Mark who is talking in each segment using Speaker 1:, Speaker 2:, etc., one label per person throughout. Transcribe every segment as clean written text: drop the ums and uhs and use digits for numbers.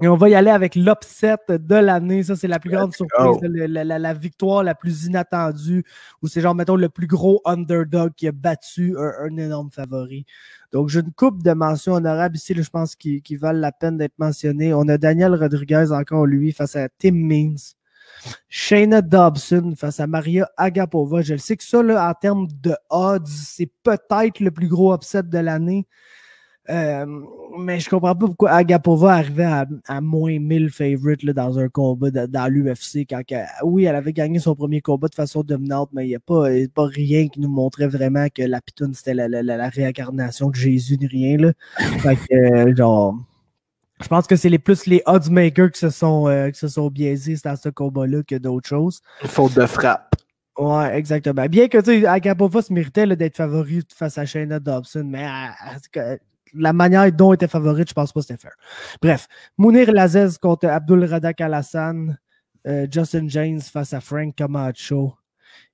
Speaker 1: Et on va y aller avec l'upset de l'année. Ça, c'est la plus grande surprise. La victoire la plus inattendue. Ou c'est genre, mettons, le plus gros underdog qui a battu un énorme favori. Donc, j'ai une couple de mentions honorables ici, là, je pense, qui valent la peine d'être mentionnées. On a Daniel Rodriguez, encore lui, face à Tim Means. Shayna Dobson face à Maria Agapova. Je le sais que ça, là, en termes de odds, c'est peut-être le plus gros upset de l'année. Mais je comprends pas pourquoi Agapova arrivait à moins 1000 favorites là, dans un combat dans l'UFC. Oui, elle avait gagné son premier combat de façon dominante, mais il n'y a pas rien qui nous montrait vraiment que la pitoune c'était la réincarnation de Jésus ni rien. Là. Fait que, genre, je pense que c'est plus les odds makers qui se sont biaisés dans ce combat-là que d'autres choses.
Speaker 2: Une faute de frappe.
Speaker 1: Ouais, exactement. Bien que, tu sais, Agapova se méritait là, d'être favorite face à Shayna Dobson, mais la manière dont elle était favorite, je pense pas que c'était fair. Bref, Mounir Lazzez contre Abdul Radak Al-Hassan, Justin James face à Frank Camacho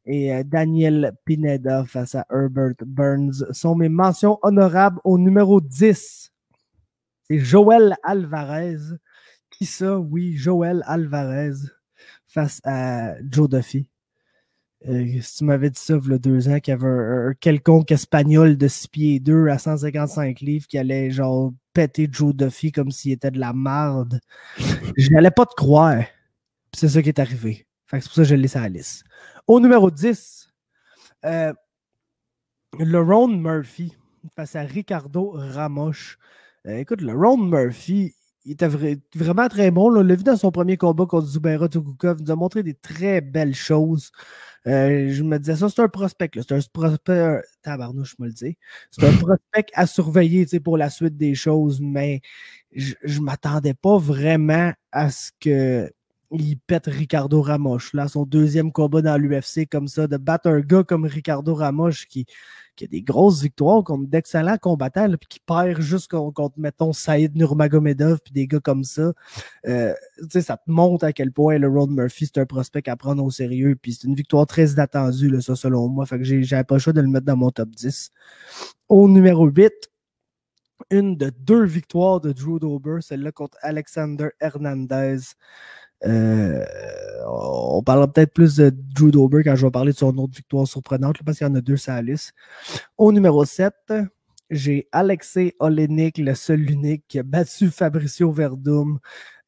Speaker 1: et Daniel Pineda face à Herbert Burns sont mes mentions honorables au numéro 10. C'est Joel Alvarez. Qui ça? Oui, Joel Alvarez face à Joe Duffy. Si tu m'avais dit ça il y a 2 ans, qu'il y avait un quelconque espagnol de 6 pieds 2 à 155 livres qui allait genre péter Joe Duffy comme s'il était de la marde, je n'allais pas te croire. Puis c'est ça qui est arrivé. Fait que c'est pour ça que je l'ai laissé à la liste. Au numéro 10, Lerone Murphy face à Ricardo Ramos. Écoute, Lerone Murphy, il était vraiment très bon. Là. On l'a vu dans son premier combat contre Zubaira Tukhugov. Il nous a montré des très belles choses. Je me disais ça, c'est un prospect. C'est un prospect. Tabarnouche, je me le dis. C'est un prospect à surveiller pour la suite des choses, mais je ne m'attendais pas vraiment à ce qu'il pète Ricardo Ramos. Là, son deuxième combat dans l'UFC comme ça, de battre un gars comme Ricardo Ramos qui a des grosses victoires contre d'excellents combattants, là, puis qui perd juste contre, mettons, Saïd Nurmagomedov, puis des gars comme ça. Ça te montre à quel point le Lerone Murphy, c'est un prospect à prendre au sérieux, puis c'est une victoire très inattendue, là, ça, selon moi. Fait que j'avais pas le choix de le mettre dans mon top 10. Au numéro 8, une de 2 victoires de Drew Dober, celle-là contre Alexander Hernandez. On parlera peut-être plus de Drew Dober quand je vais parler de son autre victoire surprenante, là, parce qu'il y en a 2 sur la liste. Au numéro 7, j'ai Alexei Oleinik, le seul l'unique, qui a battu Fabricio Verdum.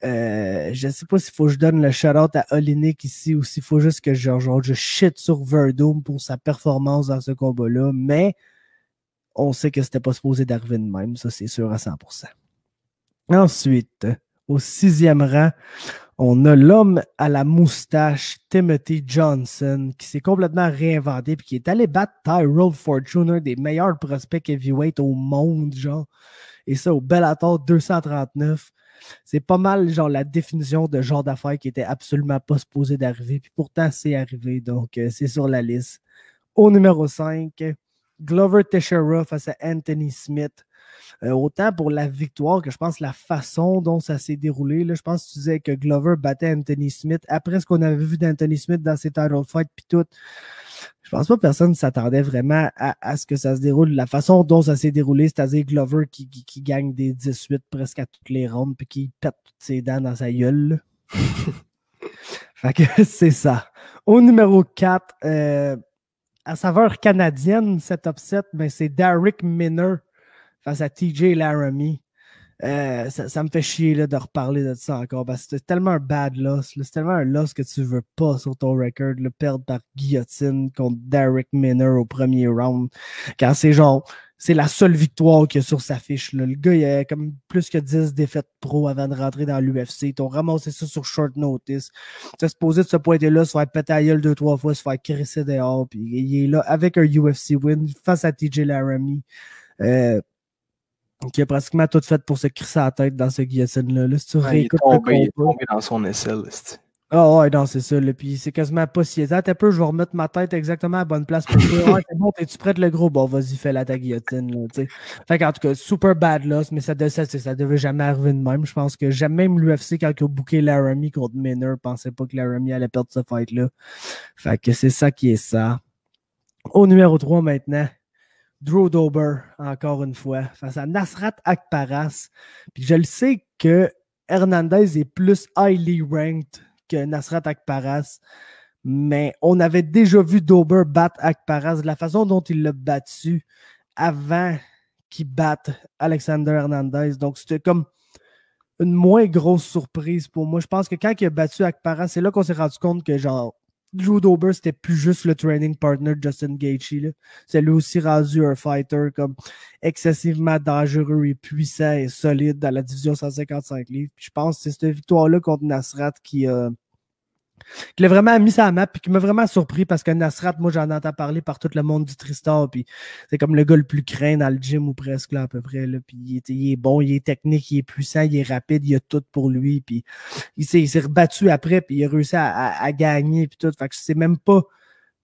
Speaker 1: Je ne sais pas s'il faut que je donne le shout-out à Oleinik ici ou s'il faut juste que je shit sur Verdum pour sa performance dans ce combat-là, mais on sait que c'était pas supposé d'arriver de même, ça c'est sûr à 100%. Ensuite, au 6e rang, on a l'homme à la moustache, Timothy Johnson, qui s'est complètement réinventé et qui est allé battre Tyrell Fortune, un des meilleurs prospects heavyweight au monde, genre. Et ça, au Bellator 239. C'est pas mal, genre, la définition de genre d'affaires qui était absolument pas supposé d'arriver. Puis pourtant, c'est arrivé. Donc, c'est sur la liste. Au numéro 5, Glover Teixeira face à Anthony Smith. Autant pour la victoire que je pense la façon dont ça s'est déroulé. Là, je pense que tu disais que Glover battait Anthony Smith. Après ce qu'on avait vu d'Anthony Smith dans ses title fights puis tout, je pense pas que personne ne s'attendait vraiment à ce que ça se déroule. La façon dont ça s'est déroulé, c'est-à-dire Glover qui gagne des 18 presque à toutes les rondes puis qui pète toutes ses dents dans sa gueule. Fait que c'est ça. Au numéro 4, à saveur canadienne, cet upset, ben, c'est Derek Minner face à TJ Laramie. Ça me fait chier là, de reparler de ça encore parce que c'est tellement un bad loss. C'est tellement un loss que tu veux pas sur ton record, le perdre par guillotine contre Derek Minner au premier round. Quand c'est la seule victoire qu'il y a sur sa fiche. Là. Le gars, il a comme plus que 10 défaites pro avant de rentrer dans l'UFC. Ils t'ont ramassé ça sur short notice. Tu es supposé de ce point-là, se faire péter la gueule 2-3 fois, se faire crisser dehors. Puis il est là avec un UFC win face à TJ Laramie. Qui a pratiquement tout fait pour se crisser la tête dans ce guillotine-là. Là, si tu réécoutes
Speaker 2: il est tombé dans son aisselle.
Speaker 1: Ah ouais, non, c'est ça. Là. Puis c'est quasiment pas si état. Un peu, je vais remettre ma tête exactement à la bonne place pour toi. Ouais, c'est bon, t'es-tu prête le gros? Bon, vas-y, fais-la ta guillotine. Là, t'sais. Fait qu'en tout cas, super bad loss, mais ça devait jamais arriver de même. Je pense que même l'UFC, quand ils ont booké Laramie contre Minner, pensait pas que Laramie allait perdre ce fight-là. Fait que c'est ça qui est ça. Au numéro 3 maintenant. Drew Dober, encore une fois, face à Nasrat Akparas. Puis je le sais que Hernandez est plus highly ranked que Nasrat Akparas. Mais on avait déjà vu Dober battre Akparas de la façon dont il l'a battu avant qu'il batte Alexander Hernandez. Donc, c'était comme une moins grosse surprise pour moi. Je pense que quand il a battu Akparas, c'est là qu'on s'est rendu compte que genre Drew Dober, c'était plus juste le training partner de Justin Gaethje. C'est lui aussi rendu un fighter comme excessivement dangereux et puissant et solide dans la division 155 livres. Puis je pense que c'est cette victoire-là contre Nasrat qui l'a vraiment mis sur la map et qui m'a vraiment surpris parce que Nasrat, moi j'en entends parler par tout le monde du Tristar, puis c'est comme le gars le plus craint dans le gym ou presque là à peu près là. Puis il est bon, il est technique, il est puissant, il est rapide, il a tout pour lui, puis il s'est rebattu après, puis il a réussi à gagner puis tout. Fait que je sais même pas,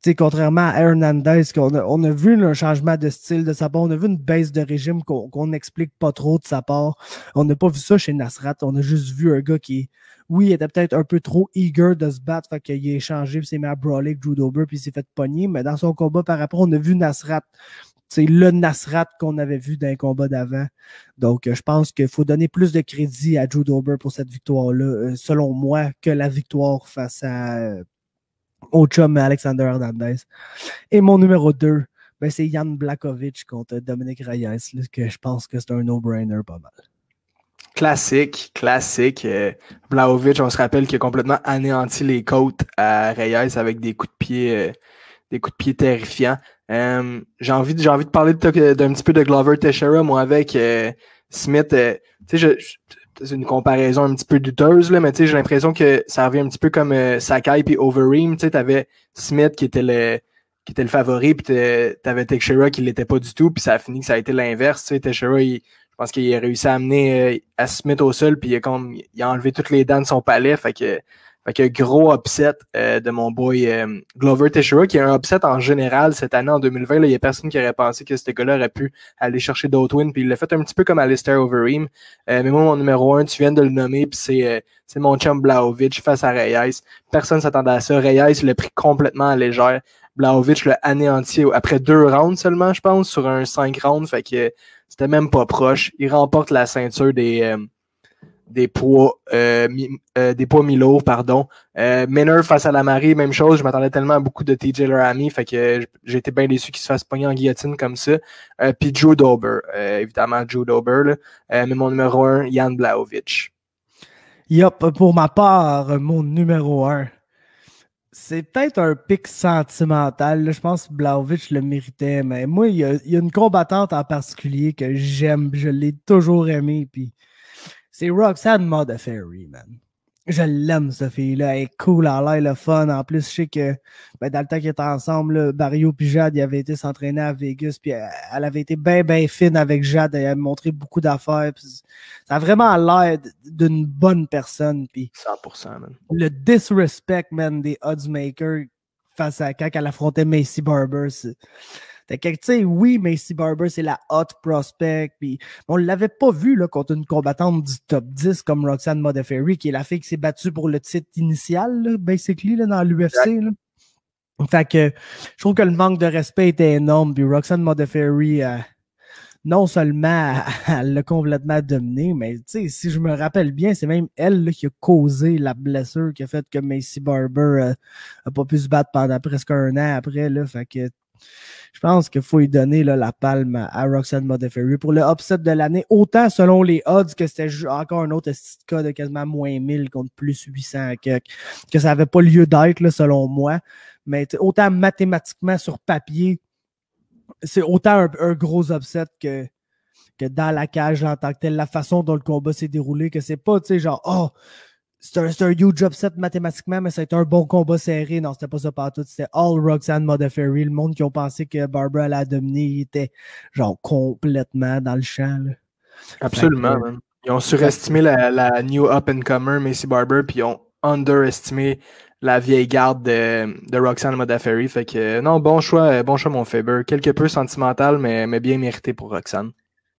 Speaker 1: tu sais, contrairement à Hernandez, on a vu là, un changement de style de sa part, on a vu une baisse de régime qu'on n'explique pas trop de sa part. On n'a pas vu ça chez Nasrat, on a juste vu un gars qui, oui, il était peut-être un peu trop eager de se battre, fait qu'il a échangé, puis s'est mis à brawler avec Drew Dober, puis il s'est fait pogner, mais dans son combat par rapport, on a vu Nasrat. C'est le Nasrat qu'on avait vu dans les combats d'avant. Donc, je pense qu'il faut donner plus de crédit à Drew Dober pour cette victoire-là, selon moi, que la victoire face au chum Alexander Hernandez. Et mon numéro 2, ben, c'est Jan Blachowicz contre Dominic Reyes, là, que je pense que c'est un no-brainer pas mal.
Speaker 2: Classique. Blachowicz, on se rappelle qu'il a complètement anéanti les côtes à Reyes avec des coups de pied terrifiants. J'ai envie de parler d'un petit peu de Glover Teixeira, moi, avec Smith. Tu sais, c'est une comparaison un petit peu douteuse, là, mais tu sais, j'ai l'impression que ça revient un petit peu comme Sakai puis Overeem. Tu sais, t'avais Smith qui était le favori, puis t'avais Teixeira qui l'était pas du tout, puis ça a fini que ça a été l'inverse. Tu sais, Teixeira, je pense qu'il a réussi à amener à Smith au sol, puis il a enlevé toutes les dents de son palais, fait que gros upset de mon boy Glover Teixeira, qui est un upset en général cette année en 2020. Il n'y a personne qui aurait pensé que ce gars-là aurait pu aller chercher d'autres wins, puis il l'a fait un petit peu comme Alistair Overeem. Mais moi, mon numéro 1, tu viens de le nommer, puis c'est mon chum Blachowicz face à Reyes. Personne ne s'attendait à ça. Reyes l'a pris complètement à légère. Blachowicz l'a anéanti après 2 rounds seulement, je pense, sur un 5 rounds, fait que c'était même pas proche. Il remporte la ceinture des poids mi-lourds, pardon. Minner face à la Marie, même chose. Je m'attendais tellement à beaucoup de TJ Laramie, fait que j'ai été bien déçu qu'il se fasse pogner en guillotine comme ça. Puis Drew Dober, évidemment Drew Dober, là. Mais mon numéro 1, Jan Blachowicz.
Speaker 1: Yup, pour ma part, mon numéro 1, c'est peut-être un pic sentimental. Là. Je pense que Blachowicz le méritait, mais moi, il y a une combattante en particulier que j'aime, je l'ai toujours aimée, puis c'est Roxanne Modafferi, man. Je l'aime, cette fille-là. Elle est cool, elle a l'air le fun. En plus, je sais que dans le temps qu'ils étaient ensemble, là, Barrio puis Jade, ils avaient été s'entraîner à Vegas, puis elle avait été bien, bien fine avec Jade. Elle avait montré beaucoup d'affaires. Ça a vraiment l'air d'une bonne personne. Puis
Speaker 2: 100%, man.
Speaker 1: le disrespect, man, des oddsmakers face à quand elle affrontait Macy Barber, tu sais, oui, Macy Barber, c'est la hot prospect. Puis on ne l'avait pas vu là, contre une combattante du top 10 comme Roxanne Modafferi, qui est la fille qui s'est battue pour le titre initial, là, basically, là, dans l'UFC. Fait que je trouve que le manque de respect était énorme. Puis Roxanne Modafferi, non seulement elle l'a complètement dominé, mais si je me rappelle bien, c'est même elle là, qui a causé la blessure qui a fait que Macy Barber n'a pas pu se battre pendant presque 1 an après. Là, fait que je pense qu'il faut lui donner là, la palme à Roxanne Modafferi pour le upset de l'année. Autant selon les odds que c'était encore un autre cas de quasiment moins 1000 contre plus 800 que ça n'avait pas lieu d'être là, selon moi. Mais autant mathématiquement sur papier, c'est autant un gros upset que dans la cage en tant que tel, la façon dont le combat s'est déroulé, que c'est pas, tu sais, genre, oh, c'est un huge upset mathématiquement, mais ça a été un bon combat serré. Non, c'était pas ça partout. C'était all Roxanne Modafferi. Le monde qui ont pensé que Barbara allait dominer, il était genre complètement dans le champ. Là.
Speaker 2: Absolument, man. Ils ont surestimé la new up-and-comer Macy Barber, puis ils ont underestimé la vieille garde de Roxanne Modafferi. Fait que non, bon choix mon Faber. Quelque peu sentimental, mais bien mérité pour Roxanne.